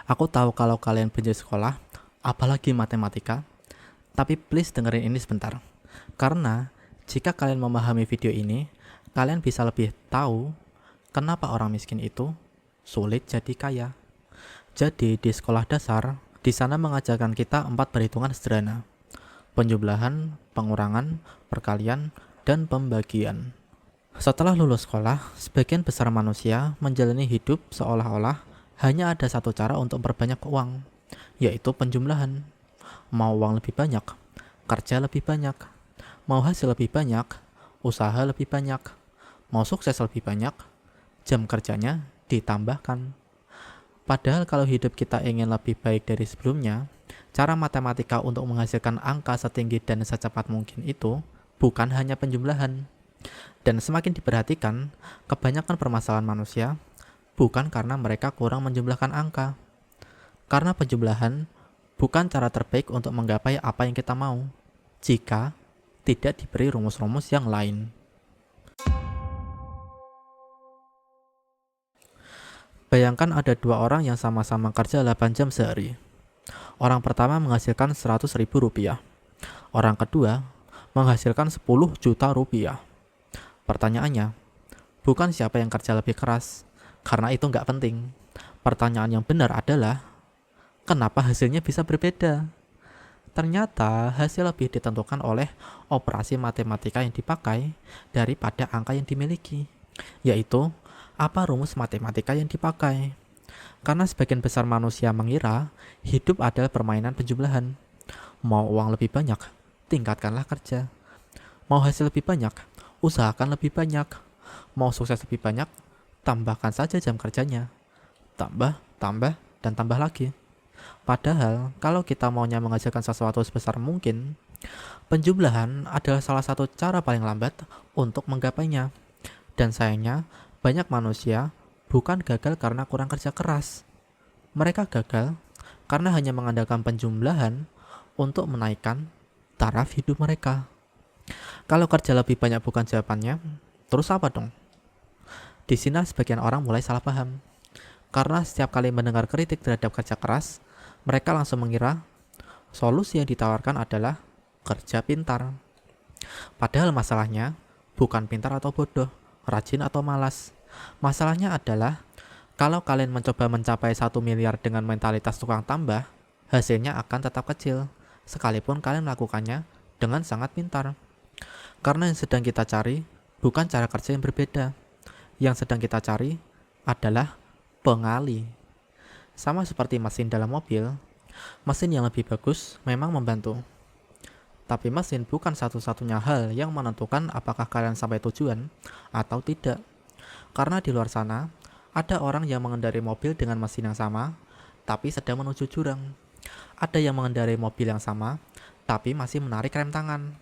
Aku tahu kalau kalian benci sekolah, apalagi matematika, tapi please dengerin ini sebentar. Karena jika kalian memahami video ini, kalian bisa lebih tahu kenapa orang miskin itu sulit jadi kaya. Jadi di sekolah dasar, di sana mengajarkan kita 4 perhitungan sederhana. Penjumlahan, pengurangan, perkalian, dan pembagian. Setelah lulus sekolah, sebagian besar manusia menjalani hidup seolah-olah hanya ada satu cara untuk memperbanyak uang, yaitu penjumlahan. Mau uang lebih banyak, kerja lebih banyak. Mau hasil lebih banyak, usaha lebih banyak. Mau sukses lebih banyak, jam kerjanya ditambahkan. Padahal kalau hidup kita ingin lebih baik dari sebelumnya, cara matematika untuk menghasilkan angka setinggi dan secepat mungkin itu bukan hanya penjumlahan. Dan semakin diperhatikan, kebanyakan permasalahan manusia bukan karena mereka kurang menjumlahkan angka. Karena penjumlahan bukan cara terbaik untuk menggapai apa yang kita mau, jika tidak diberi rumus-rumus yang lain. Bayangkan ada dua orang yang sama-sama kerja 8 jam sehari. Orang pertama menghasilkan 100.000 rupiah. Orang kedua menghasilkan 10 juta rupiah. Pertanyaannya, bukan siapa yang kerja lebih keras, karena itu nggak penting. Pertanyaan yang benar adalah, kenapa hasilnya bisa berbeda? Ternyata hasil lebih ditentukan oleh operasi matematika yang dipakai daripada angka yang dimiliki, yaitu apa rumus matematika yang dipakai. Karena sebagian besar manusia mengira hidup adalah permainan penjumlahan. Mau uang lebih banyak, tingkatkanlah kerja. Mau hasil lebih banyak, usahakan lebih banyak. Mau sukses lebih banyak, tambahkan saja jam kerjanya. Tambah, tambah, dan tambah lagi. Padahal, kalau kita maunya menghasilkan sesuatu sebesar mungkin, penjumlahan adalah salah satu cara paling lambat untuk menggapainya. Dan sayangnya, banyak manusia bukan gagal karena kurang kerja keras. Mereka gagal karena hanya mengandalkan penjumlahan untuk menaikkan taraf hidup mereka. Kalau kerja lebih banyak bukan jawabannya, terus apa dong? Di sini sebagian orang mulai salah paham. Karena setiap kali mendengar kritik terhadap kerja keras, mereka langsung mengira solusi yang ditawarkan adalah kerja pintar. Padahal masalahnya bukan pintar atau bodoh, rajin atau malas. Masalahnya adalah kalau kalian mencoba mencapai 1 miliar dengan mentalitas tukang tambah, hasilnya akan tetap kecil, sekalipun kalian melakukannya dengan sangat pintar. Karena yang sedang kita cari bukan cara kerja yang berbeda. Yang sedang kita cari adalah pengalih. Sama seperti mesin dalam mobil, mesin yang lebih bagus memang membantu. Tapi mesin bukan satu-satunya hal yang menentukan apakah kalian sampai tujuan atau tidak. Karena di luar sana, ada orang yang mengendarai mobil dengan mesin yang sama, tapi sedang menuju jurang. Ada yang mengendarai mobil yang sama, tapi masih menarik rem tangan.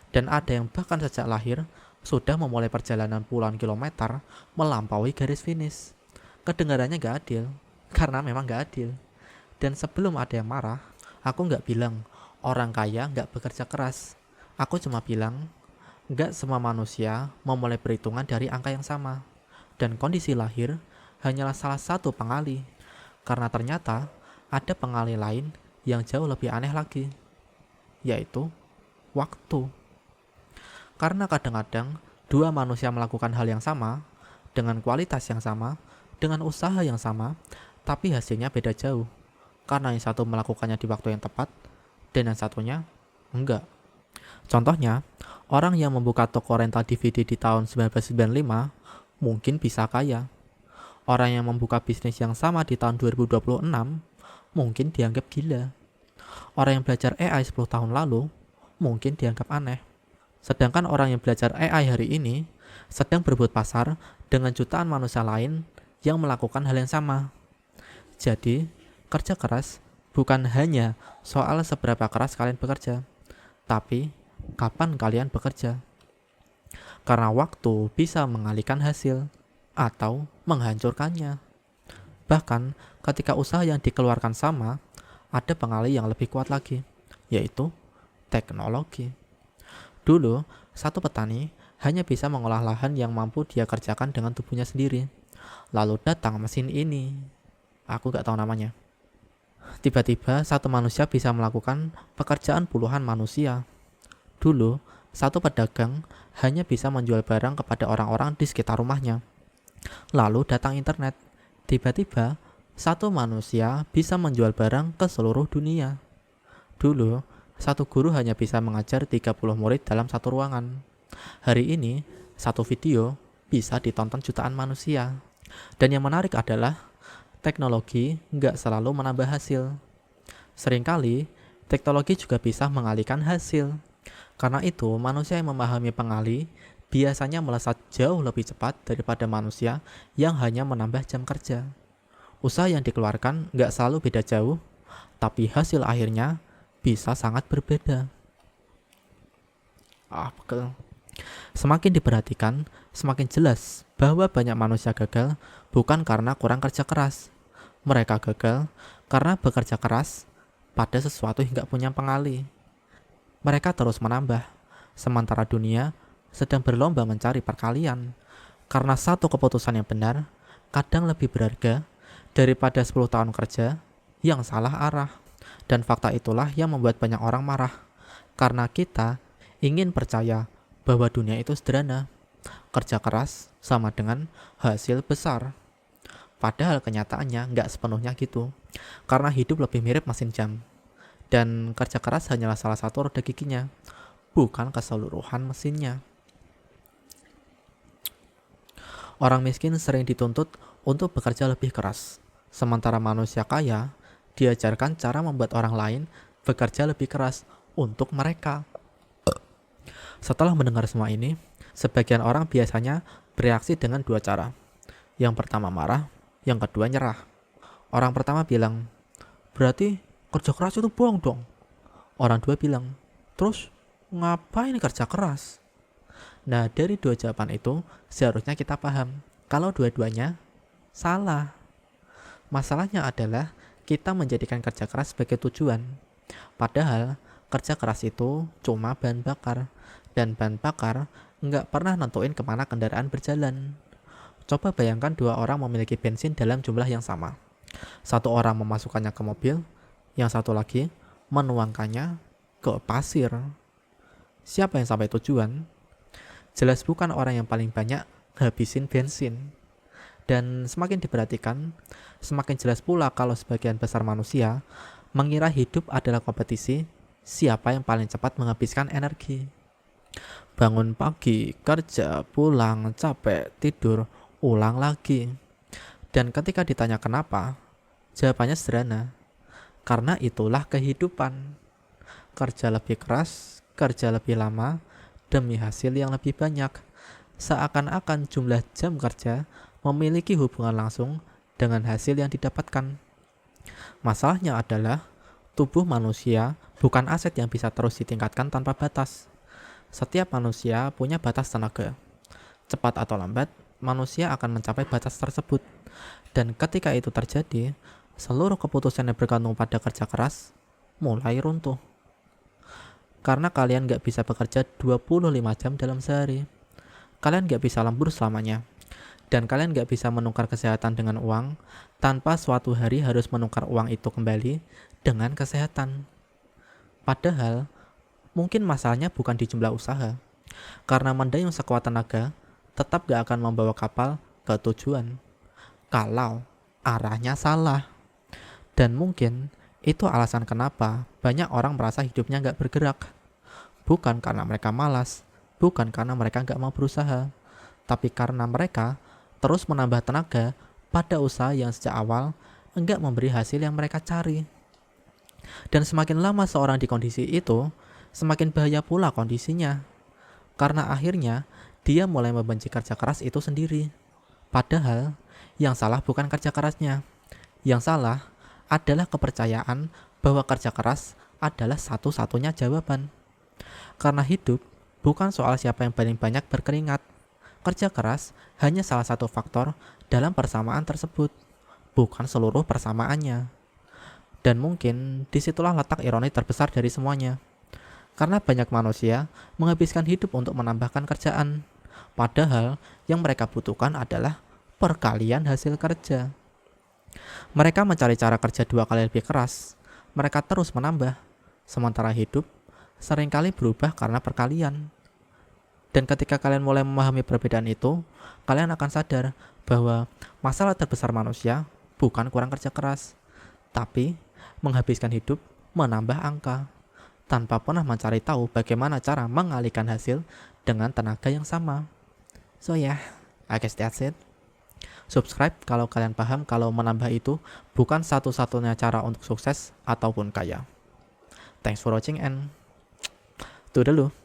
Dan ada yang bahkan sejak lahir, sudah memulai perjalanan puluhan kilometer melampaui garis finish. Kedengarannya gak adil, karena memang gak adil. Dan sebelum ada yang marah, aku gak bilang orang kaya gak bekerja keras. Aku cuma bilang, gak semua manusia memulai perhitungan dari angka yang sama. Dan kondisi lahir hanyalah salah satu pengalih. Karena ternyata ada pengalih lain yang jauh lebih aneh lagi, yaitu waktu. Karena kadang-kadang dua manusia melakukan hal yang sama, dengan kualitas yang sama, dengan usaha yang sama, tapi hasilnya beda jauh. Karena yang satu melakukannya di waktu yang tepat, dan yang satunya enggak. Contohnya, orang yang membuka toko rental DVD di tahun 1995 mungkin bisa kaya. Orang yang membuka bisnis yang sama di tahun 2026 mungkin dianggap gila. Orang yang belajar AI 10 tahun lalu mungkin dianggap aneh. Sedangkan orang yang belajar AI hari ini sedang berebut pasar dengan jutaan manusia lain yang melakukan hal yang sama. Jadi, kerja keras bukan hanya soal seberapa keras kalian bekerja, tapi kapan kalian bekerja. Karena waktu bisa mengalihkan hasil atau menghancurkannya. Bahkan ketika usaha yang dikeluarkan sama, ada pengalih yang lebih kuat lagi, yaitu teknologi. Dulu, satu petani hanya bisa mengolah lahan yang mampu dia kerjakan dengan tubuhnya sendiri. Lalu datang mesin ini. Aku gak tahu namanya. Tiba-tiba satu manusia bisa melakukan pekerjaan puluhan manusia. Dulu, satu pedagang hanya bisa menjual barang kepada orang-orang di sekitar rumahnya. Lalu datang internet. Tiba-tiba, satu manusia bisa menjual barang ke seluruh dunia. Dulu, satu guru hanya bisa mengajar 30 murid dalam satu ruangan. Hari ini, satu video bisa ditonton jutaan manusia. Dan yang menarik adalah, teknologi nggak selalu menambah hasil. Seringkali, teknologi juga bisa mengalihkan hasil. Karena itu, manusia yang memahami pengalih biasanya melesat jauh lebih cepat daripada manusia yang hanya menambah jam kerja. Usaha yang dikeluarkan nggak selalu beda jauh, tapi hasil akhirnya bisa sangat berbeda. Betul. Semakin diperhatikan, semakin jelas bahwa banyak manusia gagal bukan karena kurang kerja keras. Mereka gagal karena bekerja keras pada sesuatu yang nggak punya pengalih. Mereka terus menambah, sementara dunia sedang berlomba mencari perkalian. Karena satu keputusan yang benar kadang lebih berharga daripada 10 tahun kerja yang salah arah. Dan fakta itulah yang membuat banyak orang marah. Karena kita ingin percaya bahwa dunia itu sederhana. Kerja keras sama dengan hasil besar. Padahal kenyataannya nggak sepenuhnya gitu. Karena hidup lebih mirip mesin jam. Dan kerja keras hanyalah salah satu roda giginya, bukan keseluruhan mesinnya. Orang miskin sering dituntut untuk bekerja lebih keras. Sementara manusia kaya diajarkan cara membuat orang lain bekerja lebih keras untuk mereka. Setelah mendengar semua ini, sebagian orang biasanya bereaksi dengan dua cara. Yang pertama marah, yang kedua nyerah. Orang pertama bilang, berarti kerja keras itu bohong dong. Orang dua bilang, terus ngapain kerja keras? Nah, dari dua jawaban itu seharusnya kita paham kalau dua-duanya salah. Masalahnya adalah kita menjadikan kerja keras sebagai tujuan. Padahal kerja keras itu cuma bahan bakar. Dan bahan bakar nggak pernah nentuin kemana kendaraan berjalan. Coba bayangkan dua orang memiliki bensin dalam jumlah yang sama. Satu orang memasukkannya ke mobil, yang satu lagi menuangkannya ke pasir. Siapa yang sampai tujuan? Jelas bukan orang yang paling banyak habisin bensin. Dan semakin diperhatikan, semakin jelas pula kalau sebagian besar manusia mengira hidup adalah kompetisi siapa yang paling cepat menghabiskan energi. Bangun pagi, kerja, pulang, capek, tidur, ulang lagi. Dan ketika ditanya kenapa, jawabannya sederhana. Karena itulah kehidupan. Kerja lebih keras, kerja lebih lama, demi hasil yang lebih banyak. Seakan-akan jumlah jam kerja memiliki hubungan langsung dengan hasil yang didapatkan. Masalahnya adalah, tubuh manusia bukan aset yang bisa terus ditingkatkan tanpa batas. Setiap manusia punya batas tenaga. Cepat atau lambat, manusia akan mencapai batas tersebut. Dan ketika itu terjadi, seluruh keputusan yang bergantung pada kerja keras mulai runtuh. Karena kalian gak bisa bekerja 25 jam dalam sehari. Kalian gak bisa lembur selamanya. Dan kalian gak bisa menukar kesehatan dengan uang tanpa suatu hari harus menukar uang itu kembali dengan kesehatan. Padahal, mungkin masalahnya bukan di jumlah usaha. Karena mendayung sekuat tenaga tetap gak akan membawa kapal ke tujuan kalau arahnya salah. Dan mungkin itu alasan kenapa banyak orang merasa hidupnya gak bergerak. Bukan karena mereka malas, bukan karena mereka gak mau berusaha, tapi karena mereka terus menambah tenaga pada usaha yang sejak awal enggak memberi hasil yang mereka cari. Dan semakin lama seorang di kondisi itu, semakin bahaya pula kondisinya. Karena akhirnya dia mulai membenci kerja keras itu sendiri. Padahal yang salah bukan kerja kerasnya. Yang salah adalah kepercayaan bahwa kerja keras adalah satu-satunya jawaban. Karena hidup bukan soal siapa yang paling banyak berkeringat. Kerja keras hanya salah satu faktor dalam persamaan tersebut, bukan seluruh persamaannya. Dan mungkin disitulah letak ironi terbesar dari semuanya. Karena banyak manusia menghabiskan hidup untuk menambahkan kerjaan, padahal yang mereka butuhkan adalah perkalian hasil kerja. Mereka mencari cara kerja 2 kali lebih keras. Mereka terus menambah, sementara hidup seringkali berubah karena perkalian. Dan ketika kalian mulai memahami perbedaan itu, kalian akan sadar bahwa masalah terbesar manusia bukan kurang kerja keras, tapi menghabiskan hidup menambah angka, tanpa pernah mencari tahu bagaimana cara mengalihkan hasil dengan tenaga yang sama. So yeah, I guess that's it. Subscribe kalau kalian paham kalau menambah itu bukan satu-satunya cara untuk sukses ataupun kaya. Thanks for watching and toodaloo.